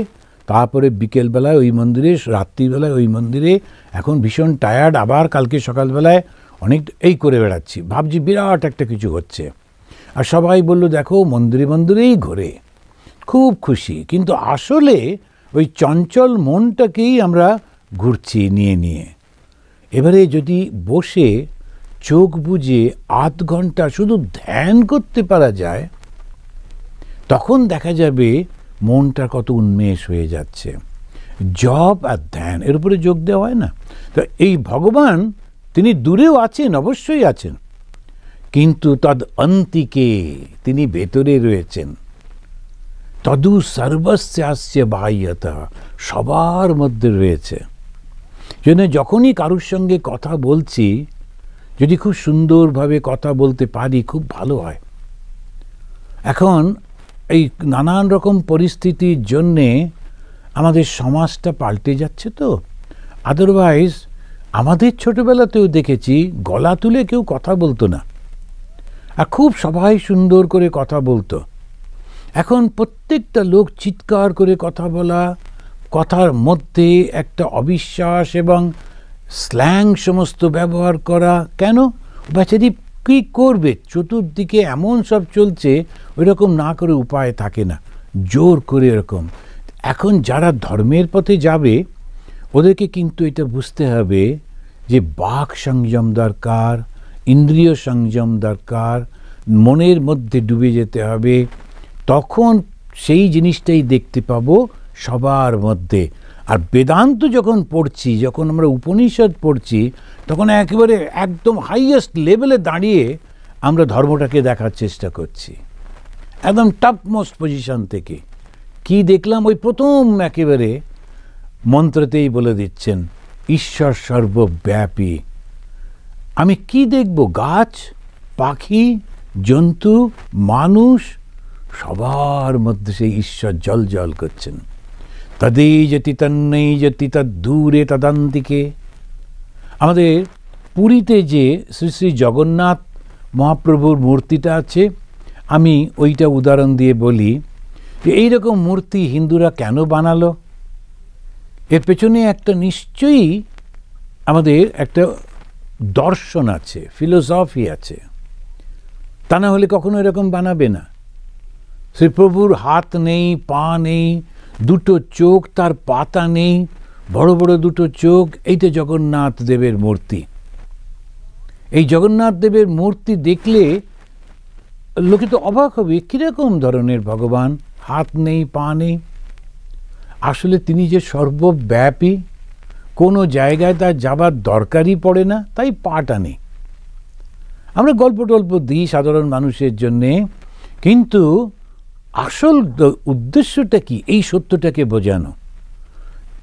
তারপরে বিকেলবেলায় ওই মন্দিরে, রাত্রিবেলায় ওই মন্দিরে। এখন ভীষণ টায়ার্ড, আবার কালকে সকালবেলায় অনেক এই করে বেড়াচ্ছি, ভাবছি বিরাট একটা কিছু হচ্ছে। আর সবাই বলল দেখো মন্দিরে মন্দিরেই ঘোরে, খুব খুশি। কিন্তু আসলে ওই চঞ্চল মনটাকেই আমরা ঘুরছি নিয়ে নিয়ে। এবারে যদি বসে চোখ বুজে আধ ঘন্টা শুধু ধ্যান করতে পারা যায়, তখন দেখা যাবে মনটা কত উন্মেষ হয়ে যাচ্ছে। জপ আর ধ্যান এর উপরে যোগ দেওয়া হয় না? তো এই ভগবান তিনি দূরেও আছেন, অবশ্যই আছেন, কিন্তু তদ অন্তিকে তিনি ভেতরে রয়েছেন। তদু সর্বস্যাস্য বাহ্যতা, সবার মধ্যে রয়েছে। জন্য যখনই কারুর সঙ্গে কথা বলছি, যদি খুব সুন্দরভাবে কথা বলতে পারি খুব ভালো হয়। এখন এই নানান রকম পরিস্থিতির জন্যে আমাদের সমাজটা পাল্টে যাচ্ছে তো। আদারওয়াইজ আমাদের ছোটবেলাতেও দেখেছি গলা তুলে কেউ কথা বলতো না, আর খুব সবাই সুন্দর করে কথা বলতো। এখন প্রত্যেকটা লোক চিৎকার করে কথা বলা, কথার মধ্যে একটা অবিশ্বাস এবং স্ল্যাং সমস্ত ব্যবহার করা। কেন? বেচারি কী করবে, চতুর্দিকে এমন সব চলছে, ওই রকম না করে উপায় থাকে না, জোর করে এরকম। এখন যারা ধর্মের পথে যাবে ওদেরকে কিন্তু এটা বুঝতে হবে যে বাক সংযম দরকার, ইন্দ্রিয় সংযম দরকার, মনের মধ্যে ডুবে যেতে হবে। তখন সেই জিনিসটাই দেখতে পাবো সবার মধ্যে। আর বেদান্ত যখন পড়ছি, যখন আমরা উপনিষদ পড়ছি, তখন একেবারে একদম হাইয়েস্ট লেভেলে দাঁড়িয়ে আমরা ধর্মটাকে দেখার চেষ্টা করছি, একদম টপমোস্ট পজিশন থেকে। কি দেখলাম? ওই প্রথম একেবারে মন্ত্রতেই বলে দিচ্ছেন ঈশ্বর সর্বব্যাপী। আমি কি দেখব? গাছ, পাখি, জন্তু, মানুষ, সবার মধ্যে সেই ঈশ্বর জল জল করছেন। তদেই যতি তন্নেই যতি তদ্দূরে তদান্তিকে। আমাদের পুরীতে যে শ্রী শ্রী জগন্নাথ মহাপ্রভুর মূর্তিটা আছে, আমি ওইটা উদাহরণ দিয়ে বলি যে এইরকম মূর্তি হিন্দুরা কেন বানালো? এর পেছনে একটা নিশ্চয়ই আমাদের একটা দর্শন আছে, ফিলোসফি আছে। তা না হলে কখনো এরকম বানাবে না। শ্রীপ্রভুর হাত নেই, পা নেই, দুটো চোখ, তার পাতা নেই, বড় বড় দুটো চোখ, এইটা জগন্নাথ দেবের মূর্তি। এই জগন্নাথ দেবের মূর্তি দেখলে লোকে তো অবাক হবে, কিরকম ধরনের ভগবান, হাত নেই পা নেই। আসলে তিনি যে সর্বব্যাপী, কোনো জায়গায় তার যাবার দরকারই পড়ে না, তাই পাটা নেই। আমরা গল্প টল্প দিই সাধারণ মানুষের জন্যে, কিন্তু আসল উদ্দেশ্যটা কি, এই সত্যটাকে বোঝানো।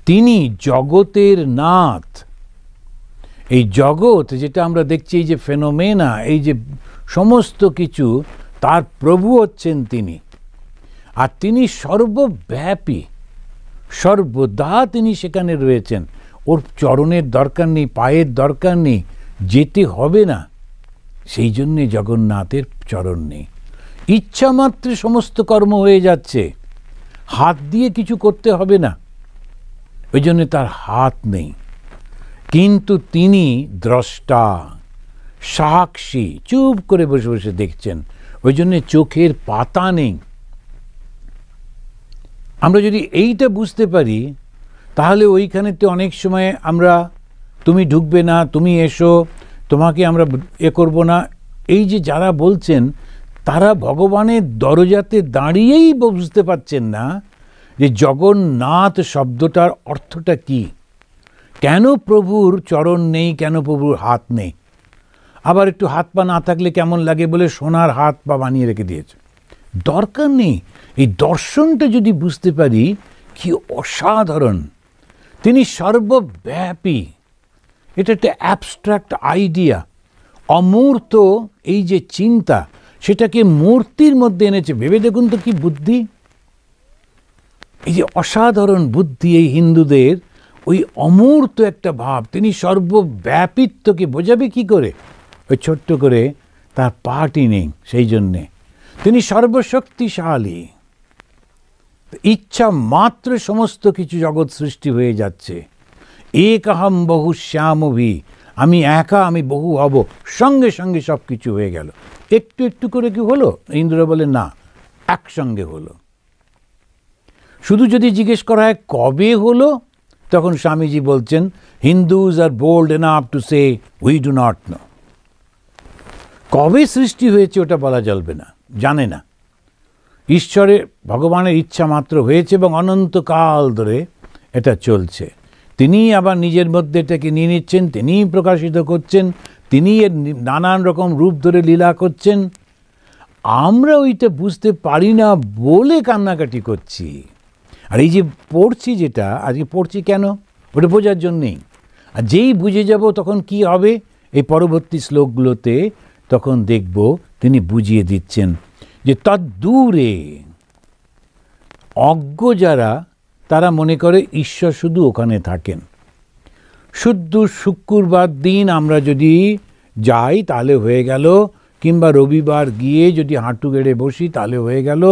তিনি জগতের নাথ। এই জগৎ যেটা আমরা দেখছি, এই যে ফেনোমেনা, এই যে সমস্ত কিছু, তার প্রভু হচ্ছেন তিনি। আর তিনি সর্বব্যাপী, সর্বদা তিনি সেখানে রয়েছেন। ওর চরণের দরকার নেই, পায়ের দরকার নেই, যেতে হবে না। সেই জন্যে জগন্নাথের চরণ নেই। ইচ্ছা মাত্রে সমস্ত কর্ম হয়ে যাচ্ছে, হাত দিয়ে কিছু করতে হবে না, ওই জন্য তার হাত নেই। কিন্তু তিনি দ্রষ্টা, সাক্ষী, চুপ করে বসে বসে দেখছেন, ওই জন্যে চোখের পাতা নেই। আমরা যদি এইটা বুঝতে পারি, তাহলে ওইখানেতে অনেক সময় আমরা, তুমি ঢুকবে না, তুমি এসো, তোমাকে আমরা করব না, এই যে যারা বলছেন, তারা ভগবানের দরজাতে দাঁড়িয়েই বুঝতে পারছেন না যে জগন্নাথ শব্দটার অর্থটা কি, কেন প্রভুর চরণ নেই, কেন প্রভুর হাত নেই। আবার একটু হাত পা না থাকলে কেমন লাগে বলে সোনার হাত পা বানিয়ে রেখে দিয়েছে, দরকার নেই। এই দর্শনটা যদি বুঝতে পারি, কি অসাধারণ। তিনি সর্বব্যাপী, এটা একটা অ্যাবস্ট্রাক্ট আইডিয়া, অমূর্ত এই যে চিন্তা, সেটাকে মূর্তির মধ্যে এনেছে। ভেবে দেখুন তো কি বুদ্ধি, এই যে অসাধারণ বুদ্ধি এই হিন্দুদের, ওই অমূর্ত একটা ভাব। তিনি সর্বব্যাপিত্বকে বোঝাবে কি করে, ওই ছোট্ট করে তার পাটি নেই, সেই জন্যে তিনি সর্বশক্তিশালী। ইচ্ছা মাত্র সমস্ত কিছু জগৎ সৃষ্টি হয়ে যাচ্ছে। একহম বহু শ্যামভি, আমি একা, আমি বহু হব, সঙ্গে সঙ্গে সব কিছু হয়ে গেল। একটু একটু করে কি হলো? ইন্দ্র বলে না, একসঙ্গে হলো। শুধু যদি জিজ্ঞেস করা হয় কবে হলো, তখন স্বামীজি বলছেন, Hindus are bold enough to say we do not know. কবে সৃষ্টি হয়েছে ওটা বলা চলবে না, জানে না। ঈশ্বরের, ভগবানের ইচ্ছা মাত্র হয়েছে এবং অনন্তকাল ধরে এটা চলছে। তিনি আবার নিজের মধ্যে এটাকে নিয়ে নিচ্ছেন, তিনিই প্রকাশিত করছেন, তিনি এর নানান রকম রূপ ধরে লীলা করছেন। আমরা ওইটা বুঝতে পারি না বলে কান্নাকাটি করছি। আর এই যে পড়ছি, যেটা আজকে পড়ছি কেন, ওটা বোঝার জন্যেই। আর যেই বুঝে যাব তখন কি হবে, এই পরবর্তী শ্লোকগুলোতে তখন দেখব তিনি বুঝিয়ে দিচ্ছেন যে তদ্দূরে অজ্ঞ যারা, তারা মনে করে ঈশ্বর শুধু ওখানে থাকেন। শুদ্ধ শুক্রবার দিন আমরা যদি যাই তাহলে হয়ে গেল, কিংবা রবিবার গিয়ে যদি হাঁটু গেড়ে বসি তাহলে হয়ে গেল,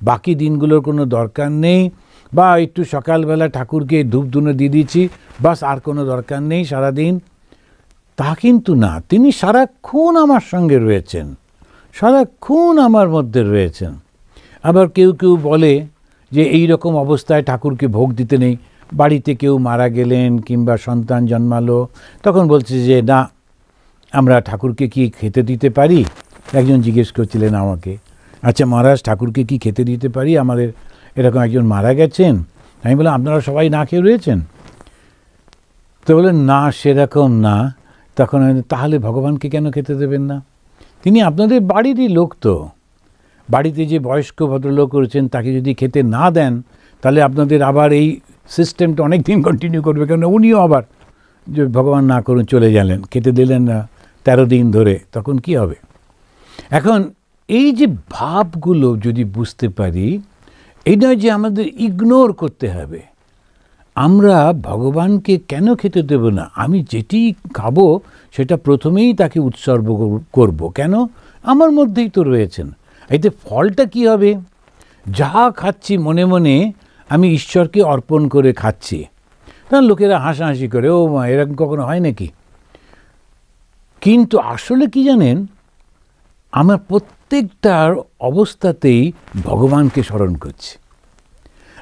বাকি দিনগুলোর কোনো দরকার নেই। বা একটু সকালবেলা ঠাকুরকে ধূপ ধুনো দিয়ে দিচ্ছি, বাস, আর কোনো দরকার নেই সারাদিন। তা কিন্তু না, তিনি সারাক্ষণ আমার সঙ্গে রয়েছেন, সারাক্ষণ আমার মধ্যে রয়েছেন। আবার কেউ কেউ বলে যে এই রকম অবস্থায় ঠাকুরকে ভোগ দিতে নেই। বাড়িতে কেউ মারা গেলেন কিংবা সন্তান জন্মালো, তখন বলছে যে না, আমরা ঠাকুরকে কি খেতে দিতে পারি? একজন জিজ্ঞেস করছিলেন আমাকে, আচ্ছা মহারাজ, ঠাকুরকে কি খেতে দিতে পারি? আমাদের এরকম একজন মারা গেছেন। আমি বললাম, আপনারা সবাই না খেয়ে রয়েছেন? তো বললেন না, সেরকম না। তখন তাহলে ভগবানকে কেন খেতে দেবেন না? তিনি আপনাদের বাড়িরই লোক, তো বাড়িতে যে বয়স্ক ভদ্রলোক রয়েছেন তাকে যদি খেতে না দেন, তাহলে আপনাদের আবার এই সিস্টেমটা অনেক দিন কন্টিনিউ করবে। কেন উনিও আবার যে ভগবান না করুন চলে গেলেন, খেতে দিলেন না 13 দিন ধরে, তখন কি হবে? এখন এই যে ভাবগুলো যদি বুঝতে পারি, এই নয় যে আমাদের ইগনোর করতে হবে। আমরা ভগবানকে কেন খেতে দেব না? আমি যেটি খাবো সেটা প্রথমেই তাকে উৎসর্গ করব। কেন? আমার মধ্যেই তো রয়েছেন। এতে ফলটা কি হবে? যা খাচ্ছি মনে মনে আমি ঈশ্বরকে অর্পণ করে খাচ্ছি। তখন লোকেরা হাসাহাসি করে, ও মা, এরকম কখনো হয় নাকি? কিন্তু আসলে কি জানেন, আমার প্রত্যেকটার অবস্থাতেই ভগবানকে স্মরণ করছি।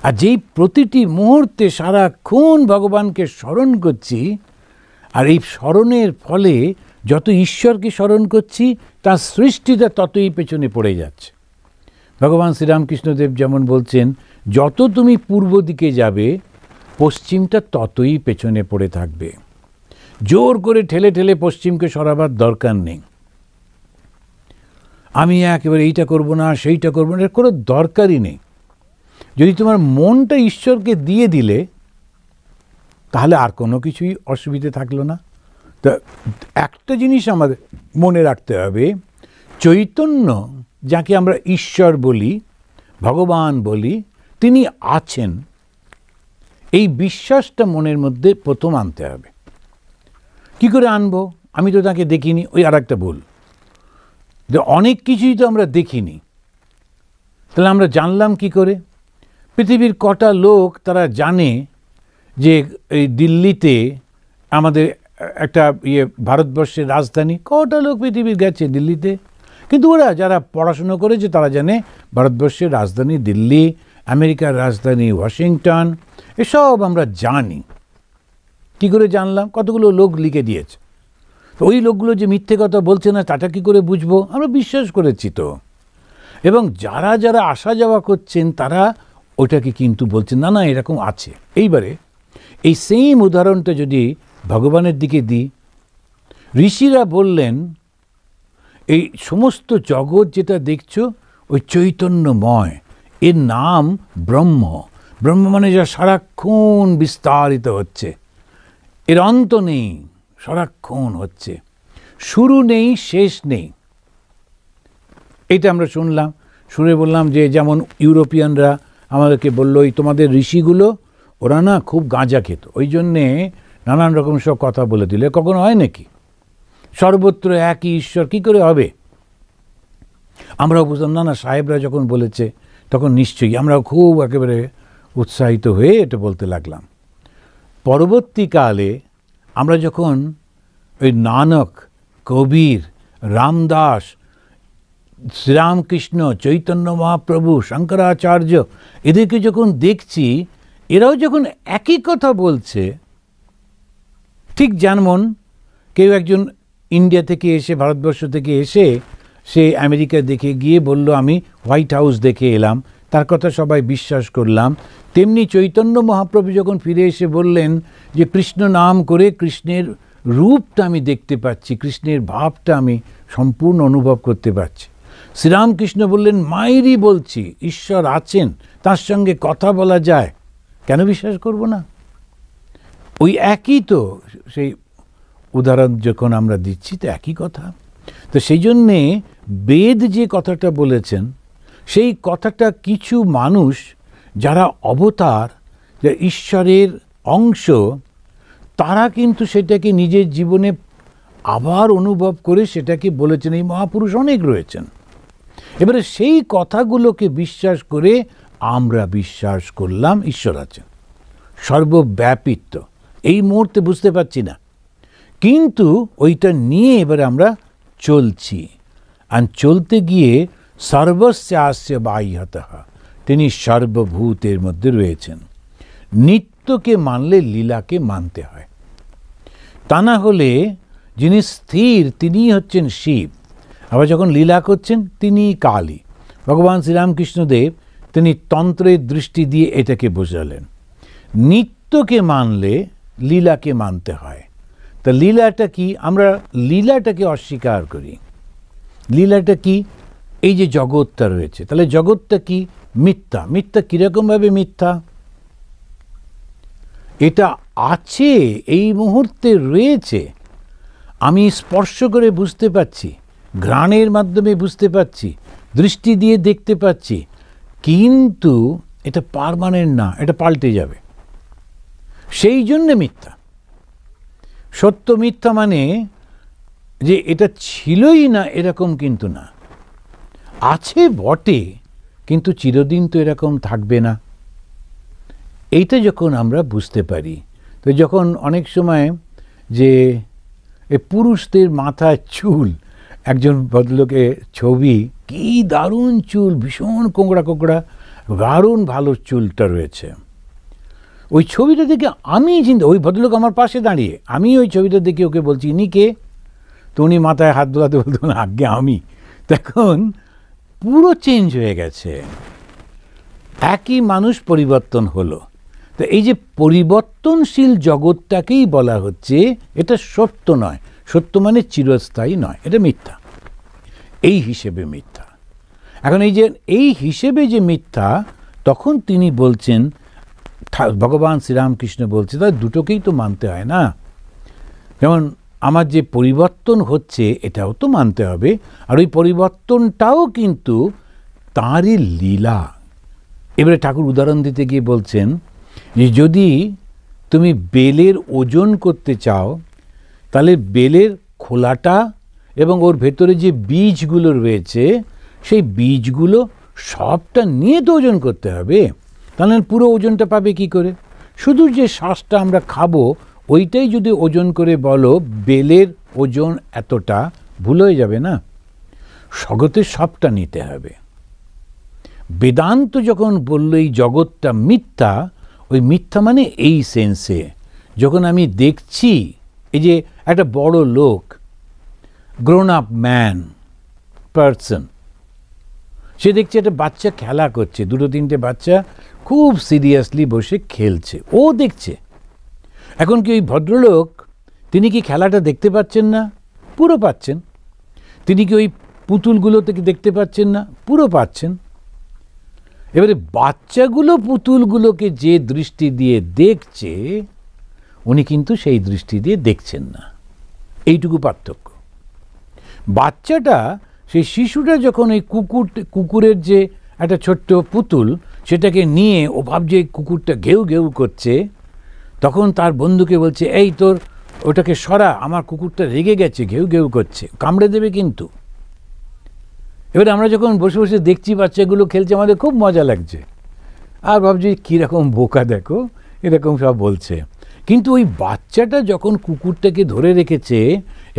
আর যেই প্রতিটি মুহূর্তে সারাক্ষণ ভগবানকে স্মরণ করছি, আর এই স্মরণের ফলে যত ঈশ্বরকে স্মরণ করছি তার সৃষ্টিটা ততই পেছনে পড়ে যাচ্ছে। ভগবান শ্রীরামকৃষ্ণদেব যেমন বলছেন, যত তুমি পূর্ব দিকে যাবে পশ্চিমটা ততই পেছনে পড়ে থাকবে। জোর করে ঠেলে ঠেলে পশ্চিমকে সরাবার দরকার নেই। আমি একেবারে এইটা করব না, সেইটা করবো না, এর কোনো দরকারই নেই। যদি তোমার মনটা ঈশ্বরকে দিয়ে দিলে তাহলে আর কোনো কিছুই অসুবিধে থাকলো না। তা একটা জিনিস আমাদের মনে রাখতে হবে, চৈতন্য যাকে আমরা ঈশ্বর বলি, ভগবান বলি, তিনি আছেন, এই বিশ্বাসটা মনের মধ্যে প্রথম আনতে হবে। কি করে আনবো? আমি তো তাকে দেখিনি, ওই আর একটা ভুল। অনেক কিছুই তো আমরা দেখিনি, তাহলে আমরা জানলাম কি করে? পৃথিবীর কটা লোক তারা জানে যে এই দিল্লিতে আমাদের একটা ভারতবর্ষের রাজধানী? কটা লোক পৃথিবীর গেছে দিল্লিতে? কিন্তু ওরা যারা পড়াশুনো করেছে তারা জানে ভারতবর্ষের রাজধানী দিল্লি, আমেরিকার রাজধানী ওয়াশিংটন, এসব আমরা জানি। কি করে জানলাম? কতগুলো লোক লিখে দিয়েছে। ওই লোকগুলো যে মিথ্যে কথা বলছে না তাটা কি করে বুঝবো? আমরা বিশ্বাস করেছি তো। এবং যারা যারা আসা যাওয়া করছেন তারা ওটাকে কিন্তু বলছেন না না এরকম আছে। এইবারে এই সেম উদাহরণটা যদি ভগবানের দিকে দিই, ঋষিরা বললেন এই সমস্ত জগৎ যেটা দেখছো ওই চৈতন্যময়, এর নাম ব্রহ্ম। ব্রহ্ম মানে যা সারাক্ষণ বিস্তারিত হচ্ছে, এর অন্ত নেই, সারাক্ষণ হচ্ছে, শুরু নেই শেষ নেই। এইটা আমরা শুনলাম, শুনে বললাম যে যেমন ইউরোপিয়ানরা আমাদেরকে বললো এই তোমাদের ঋষিগুলো ওরা না খুব গাঁজা খেত, ওই জন্যে নানান রকম সব কথা বলে দিলে। কখনো হয় নাকি? সর্বত্র একই ঈশ্বর কি করে হবে? আমরাও বুঝলাম না না সাহেবরা যখন বলেছে তখন নিশ্চয়ই আমরাও খুব একেবারে উৎসাহিত হয়ে এটা বলতে লাগলাম। পরবর্তীকালে আমরা যখন ওই নানক, কবির, রামদাস, শ্রীরামকৃষ্ণ, চৈতন্য মহাপ্রভু, শঙ্করাচার্য এদেরকে যখন দেখছি এরাও যখন একই কথা বলছে, ঠিক যেমন কেউ একজন ইন্ডিয়া থেকে এসে, ভারতবর্ষ থেকে এসে সে আমেরিকা দেখে গিয়ে বলল আমি হোয়াইট হাউস দেখে এলাম, তার কথা সবাই বিশ্বাস করলাম। তেমনি চৈতন্য মহাপ্রভু যখন ফিরে এসে বললেন যে কৃষ্ণ নাম করে কৃষ্ণের রূপটা আমি দেখতে পাচ্ছি, কৃষ্ণের ভাবটা আমি সম্পূর্ণ অনুভব করতে পারছি। শ্রীরামকৃষ্ণ বললেন মায়েরই বলছি, ঈশ্বর আছেন, তার সঙ্গে কথা বলা যায়, কেন বিশ্বাস করব না? ওই একই তো, সেই উদাহরণ যখন আমরা দিচ্ছি তো একই কথা। তো সেই জন্যে বেদ যে কথাটা বলেছেন সেই কথাটা কিছু মানুষ যারা অবতার, যারা ঈশ্বরের অংশ, তারা কিন্তু সেটাকে নিজের জীবনে আবার অনুভব করে সেটাকে বলেছেন। এই মহাপুরুষ অনেক রয়েছেন। এবারে সেই কথাগুলোকে বিশ্বাস করে আমরা বিশ্বাস করলাম ঈশ্বর আছেন, সর্বব্যাপিত্ব। এই মুহূর্তে বুঝতে পারছি না, কিন্তু ওইটা নিয়ে এবারে আমরা চলছি। আর চলতে গিয়ে সর্বস্যাস্য বাহ্যতঃ, তিনি সর্বভূতের মধ্যে রয়েছেন। নিত্যকে মানলে লীলাকে মানতে হয়, তা না হলে যিনি স্থির তিনিই হচ্ছেন শিব, আবার যখন লীলা করছেন তিনিই কালী। ভগবান শ্রীরামকৃষ্ণদেব তিনি তন্ত্রের দৃষ্টি দিয়ে এটাকে বোঝালেন। নিত্যকে মানলে লীলাকে মানতে হয়। তা লীলাটা কি? আমরা লীলাটাকে অস্বীকার করি। লীলাটা কি? এই যে জগৎটা রয়েছে, তাহলে জগৎটা কি? মিথ্যা। মিথ্যা কীরকমভাবে মিথ্যা? এটা আছে, এই মুহূর্তে রয়েছে, আমি স্পর্শ করে বুঝতে পারছি, ঘ্রাণের মাধ্যমে বুঝতে পারছি, দৃষ্টি দিয়ে দেখতে পাচ্ছি, কিন্তু এটা পার্মানেন্ট না, এটা পাল্টে যাবে। সেই জন্যে মিথ্যা। সত্য মিথ্যা মানে যে এটা ছিলই না এরকম কিন্তু না, আছে বটে, কিন্তু চিরদিন তো এরকম থাকবে না। এইটা যখন আমরা বুঝতে পারি, তো যখন অনেক সময় যে পুরুষদের মাথায় চুল, একজন ভদ্রলোকের ছবি, কি দারুণ চুল, ভীষণ কোঁকড়া কোঁকড়া, দারুণ ভালো চুলটা রয়েছে। ওই ছবিটা দেখে আমি চিন্তা, ওই ভদ্রলোক আমার পাশে দাঁড়িয়ে, আমি ওই ছবিটা দেখে ওকে বলছি ইনি কে? তো উনি মাথায় হাত বোলাতে বলতো না, আগে আমি। তখন পুরো চেঞ্জ হয়ে গেছে, একই মানুষ পরিবর্তন হলো। তো এই যে পরিবর্তনশীল জগৎটাকেই বলা হচ্ছে এটা সত্য নয়। সত্য মানে চিরস্থায়ী নয়, এটা মিথ্যা, এই হিসেবে মিথ্যা। এখন এই হিসেবে যে মিথ্যা, তখন তিনি বলছেন, ভগবান শ্রীরামকৃষ্ণ বলছে তার দুটোকেই তো মানতে হয় না। যেমন আমার যে পরিবর্তন হচ্ছে এটাও তো মানতে হবে, আর ওই পরিবর্তনটাও কিন্তু তাঁরই লীলা। এবারে ঠাকুর উদাহরণ দিতে গিয়ে বলছেন যে যদি তুমি বেলের ওজন করতে চাও, তাহলে বেলের খোলাটা এবং ওর ভেতরে যে বীজগুলো রয়েছে সেই বীজগুলো সবটা নিয়ে তো ওজন করতে হবে, তাহলে পুরো ওজনটা পাবে কি করে? শুধু যে শ্বাসটা আমরা খাবো ওইটাই যদি ওজন করে বলো বেলের ওজন এতটা, ভুল হয়ে যাবে না? জগতের সবটা নিতে হবে। বেদান্ত যখন বলল এই জগৎটা মিথ্যা, ওই মিথ্যা মানে এই সেন্সে, যখন আমি দেখছি এই যে একটা বড় লোক, গ্রোন আপ ম্যান পারসন, সে দেখছে একটা বাচ্চা খেলা করছে, দুটো তিনটে বাচ্চা খুব সিরিয়াসলি বসে খেলছে, ও দেখছে। এখন কি ওই ভদ্রলোক, তিনি কি খেলাটা দেখতে পাচ্ছেন না? পুরো পাচ্ছেন। তিনি কি ওই পুতুলগুলো থেকে দেখতে পাচ্ছেন না? পুরো পাচ্ছেন। এবারে বাচ্চাগুলো পুতুলগুলোকে যে দৃষ্টি দিয়ে দেখছে, উনি কিন্তু সেই দৃষ্টি দিয়ে দেখছেন না, এইটুকু পার্থক্য। বাচ্চাটা, সেই শিশুটা যখন ওই কুকুরের যে একটা ছোট্ট পুতুল, সেটাকে নিয়ে ও ভাবছে কুকুরটা ঘেউ ঘেউ করছে, তখন তার বন্ধুকে বলছে এই তোর ওটাকে সরা, আমার কুকুরটা রেগে গেছে, ঘেউ ঘেউ করছে, কামড়ে দেবে কিন্তু। এবারে আমরা যখন বসে বসে দেখছি বাচ্চাগুলো খেলছে, আমাদের খুব মজা লাগছে, আর ভাবছি কীরকম বোকা দেখো, এরকম সব বলছে। কিন্তু ওই বাচ্চাটা যখন কুকুরটাকে ধরে রেখেছে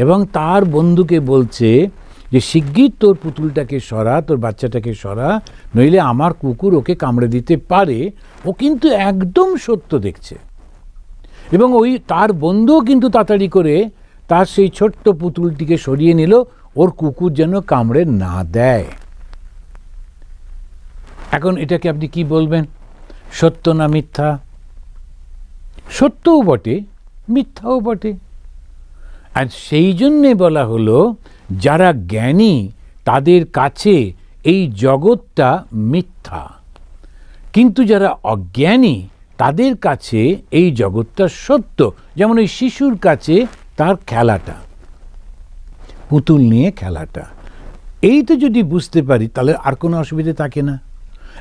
এবং তার বন্ধুকে বলছে যে শিগগির তোর পুতুলটাকে সরা, তোর বাচ্চাটাকে সরা, নইলে আমার কুকুর ওকে কামড়ে দিতে পারে, ও কিন্তু একদম সত্য দেখছে। এবং ওই তার বন্ধুও কিন্তু তাড়াতাড়ি করে তার সেই ছোট্ট পুতুলটিকে সরিয়ে নিল, ওর কুকুর যেন কামড়ে না দেয়। এখন এটাকে আপনি কি বলবেন, সত্য না মিথ্যা? সত্যও বটে, মিথ্যাও বটে। আর সেই জন্যে বলা হলো যারা জ্ঞানী তাদের কাছে এই জগৎটা মিথ্যা, কিন্তু যারা অজ্ঞানী তাদের কাছে এই জগৎটা সত্য। যেমন ওই শিশুর কাছে তার খেলাটা, পুতুল নিয়ে খেলাটা, এইটা যদি বুঝতে পারি তাহলে আর কোনো অসুবিধে থাকে না।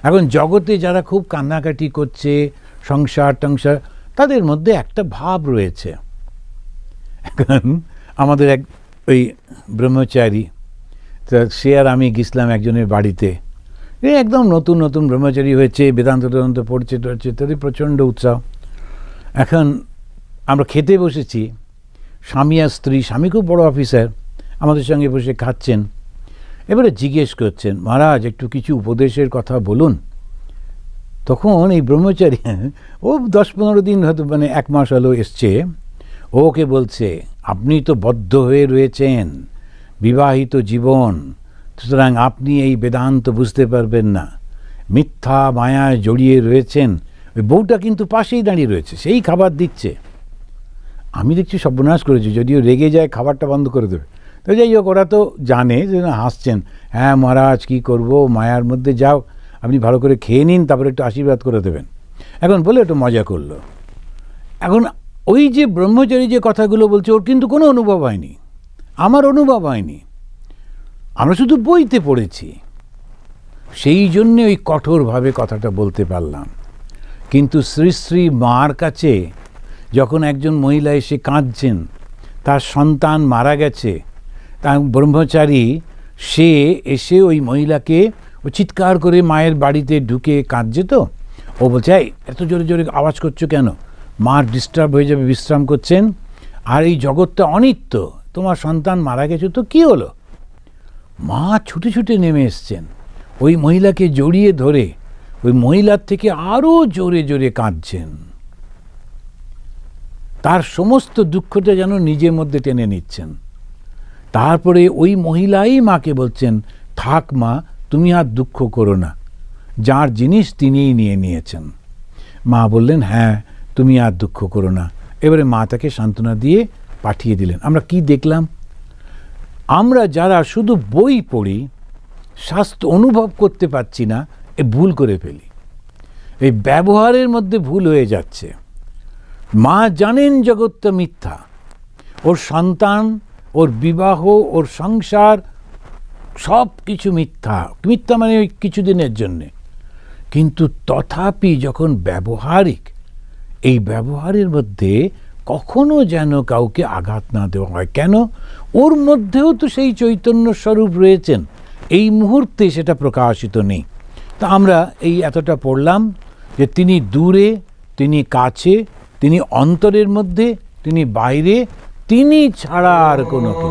এখন জগতে যারা খুব কান্নাকাটি করছে, সংসার টংসার, তাদের মধ্যে একটা ভাব রয়েছে। এখন আমাদের এক ওই ব্রহ্মচারী, তা সে আর আমি গেছিলাম একজনের বাড়িতে, একদম নতুন নতুন ব্রহ্মচারী হয়েছে, বেদান্ত বেদান্ত পড়ছে টড়ছে, তাদের প্রচণ্ড উৎসাহ। এখন আমরা খেতে বসেছি, স্বামী আর স্ত্রী, স্বামী খুব বড় অফিসার, আমাদের সঙ্গে বসে খাচ্ছেন। এবারে জিজ্ঞেস করছেন, মহারাজ একটু কিছু উপদেশের কথা বলুন। তখন এই ব্রহ্মচারী, ও 10-15 দিন হয়তো, মানে 1 মাস হলো এসছে, ওকে বলছে আপনি তো বদ্ধ হয়ে রয়েছেন, বিবাহিত জীবন, সুতরাং আপনি এই বেদান্ত বুঝতে পারবেন না, মিথ্যা মায়ায় জড়িয়ে রয়েছেন। ওই বউটা কিন্তু পাশেই দাঁড়িয়ে রয়েছে, সেই খাবার দিচ্ছে। আমি দেখছি সর্বনাশ করেছি, যদিও রেগে যায় খাবারটা বন্ধ করে দেবে। তো যাই হোক, ওরা তো জানে, যে হাসছেন, হ্যাঁ মহারাজ কী করব, মায়ার মধ্যে যাও, আপনি ভালো করে খেয়ে নিন, তারপরে একটু আশীর্বাদ করে দেবেন। এখন বলে একটু মজা করলো। এখন ওই যে ব্রহ্মচারী যে কথাগুলো বলছে, ওর কিন্তু কোনো অনুভব হয়নি, আমার অনুভব হয়নি, আমরা শুধু বইতে পড়েছি, সেই জন্যে ওই কঠোরভাবে কথাটা বলতে পারলাম। কিন্তু শ্রী শ্রী মার কাছে যখন একজন মহিলা এসে কাঁদছেন, তার সন্তান মারা গেছে, তার ব্রহ্মচারী সে এসে ওই মহিলাকে, ও চিৎকার করে মায়ের বাড়িতে ঢুকে কাঁদছে, তো ও বলছে এই এত জোরে জোরে আওয়াজ করছো কেন, মা ডিস্টার্ব হয়ে যাবে, বিশ্রাম করছেন, আর এই জগৎটা অনিত্য, তোমার সন্তান মারা গেছে তো কী হলো। মা ছুটে ছুটে নেমে এসছেন, ওই মহিলাকে জড়িয়ে ধরে ওই মহিলার থেকে আরো জোরে জোরে কাঁদছেন। তার সমস্ত দুঃখটা যেন নিজের মধ্যে টেনে নিচ্ছেন। তারপরে ওই মহিলাই মাকে বলছেন, থাক মা, তুমি আর দুঃখ করো না, যার জিনিস তিনিই নিয়ে নিয়েছেন। মা বললেন, হ্যাঁ, তুমি আর দুঃখ করো না। এবারে মা তাকে সান্ত্বনা দিয়ে পাঠিয়ে দিলেন। আমরা কি দেখলাম? আমরা যারা শুধু বই পড়ি, শাস্ত্র অনুভব করতে পারছি না, এ ভুল করে ফেলি। এই ব্যবহারের মধ্যে ভুল হয়ে যাচ্ছে। মা জানেন জগৎটা মিথ্যা, ওর সন্তান, ওর বিবাহ, ওর সংসার সব কিছু মিথ্যা। মিথ্যা মানে ওই কিছুদিনের জন্যে, কিন্তু তথাপি যখন ব্যবহারিক, এই ব্যবহারের মধ্যে কখনো যেন কাউকে আঘাত না দেওয়া হয়। কেন? ওর মধ্যেও তো সেই চৈতন্য স্বরূপ রয়েছেন, এই মুহূর্তে সেটা প্রকাশিত নেই। তা আমরা এই এতটা পড়লাম যে তিনি দূরে, তিনি কাছে, তিনি অন্তরের মধ্যে, তিনি বাইরে, তিনি ছাড়া আর কোনো কিছু